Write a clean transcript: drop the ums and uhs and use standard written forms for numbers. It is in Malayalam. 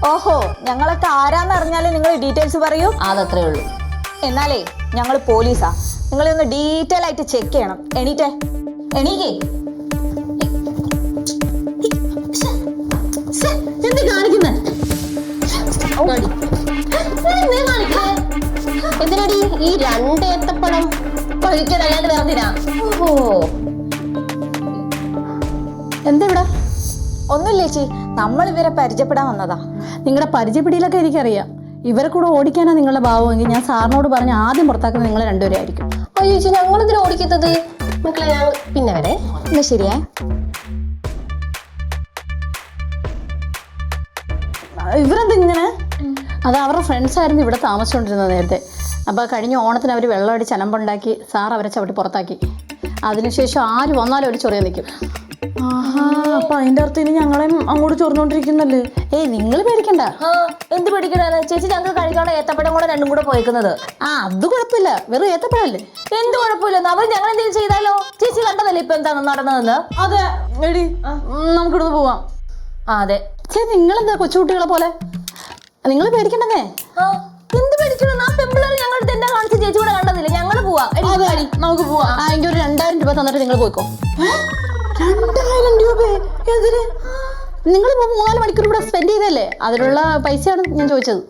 ഓഹോ, ഞങ്ങളൊക്കെ ആരാന്ന് അറിഞ്ഞാലേ നിങ്ങൾ ഡീറ്റെയിൽസ് പറയൂ. അതത്രേ ഉള്ളൂ. എന്നാലേ ഞങ്ങൾ പോലീസാ, നിങ്ങളെ ഒന്ന് ഡീറ്റെയിൽ ആയിട്ട് ചെക്ക് ചെയ്യണം. എണീറ്റേ, എണീക്കേ. എന്ത് കാണിക്കുന്നേ? എന്തിനാടി ഈ 2 ഏത്തപ്പഴം കഴിക്കാനല്ലാണ്ട് വേറെന്തിനാ? ഓഹോ, എന്താ ഇവിടെ? ഒന്നുമില്ല ചേച്ചി, നമ്മൾ ഇവരെ പരിചയപ്പെടാൻ വന്നതാ. നിങ്ങളുടെ പരിചയപ്പിടിയിലൊക്കെ എനിക്കറിയാം. ഇവരെ കൂടെ ഓടിക്കാനാണ് നിങ്ങളുടെ ഭാവമെങ്കിൽ ഞാൻ സാറിനോട് പറഞ്ഞ് ആദ്യം പുറത്താക്കുന്നത് നിങ്ങൾ രണ്ടുപേരും ആയിരിക്കും. അയ്യോ ചേച്ചി, ഞങ്ങളെന്തിനാ ഓടിക്കുന്നത്? മക്കളെ ഞങ്ങൾ പിന്നെ വരെ. എന്നാ ശരിയേ. ഇവരെന്ത് ഇങ്ങനെ? അത് അവരുടെ ഫ്രണ്ട്സ് ആയിരുന്നു ഇവിടെ താമസിച്ചുകൊണ്ടിരുന്നത് നേരത്തെ. അപ്പോൾ കഴിഞ്ഞ ഓണത്തിന് അവർ വെള്ളമടിച്ച് അലമ്പുണ്ടാക്കി സാർ അവരെ ചവിട്ടി പുറത്താക്കി. അതിനുശേഷം ആര് വന്നാലും അവർ ചൊറിയാൻ നിൽക്കും. ആഹാ, അപ്പൊ അതിന്റെ അർത്ഥം ഇനി ഞങ്ങളെയും അങ്ങോട്ട് ചൊറിഞ്ഞോണ്ടിരിക്കുന്നല്ലേ? ഏയ് നിങ്ങൾ പേടിക്കണ്ട. എന്ത് പേടിക്കണ ചേച്ചി? ഞങ്ങൾക്ക് കഴിക്കാനുള്ള ഏത്തപ്പഴം കൂടെ 2 കൂടെ പോയിക്കുന്നത്. അത് കുഴപ്പമില്ല, വെറും ഏത്തപ്പഴല്ലേ. എന്ത് കുഴപ്പമില്ലെന്ന് അവർ ഞങ്ങൾ എന്തെങ്കിലും ചെയ്താലോ? ചേച്ചി കണ്ടതല്ലേ ഇപ്പൊ എന്താണ് നടന്നതെന്ന്? അതെ എടി, നമുക്കിവിടുന്ന് പോവാം. അതെ. നിങ്ങളെന്താ കൊച്ചുകുട്ടികളെ പോലെ? നിങ്ങൾ പേടിക്കണ്ടെന്നേ. എന്ത് പേടിക്കണം? ആ പെമ്പിളാണ് ഞങ്ങളുടെ എന്താ കാണിച്ച ചേച്ചി കൂടെ കണ്ടതില്ല. ഞങ്ങൾ പോവാം. നമുക്ക് പോവാം. എങ്കിൽ ഒരു 2000 രൂപ തന്നിട്ട് നിങ്ങൾ പോയിക്കോ. 2000 രൂപ എന്തിന്? നിങ്ങളിപ്പോൾ 3-4 മണിക്കൂർ ഇവിടെ സ്പെൻഡ് ചെയ്തല്ലേ, അതിനുള്ള പൈസയാണ് ഞാൻ ചോദിച്ചത്.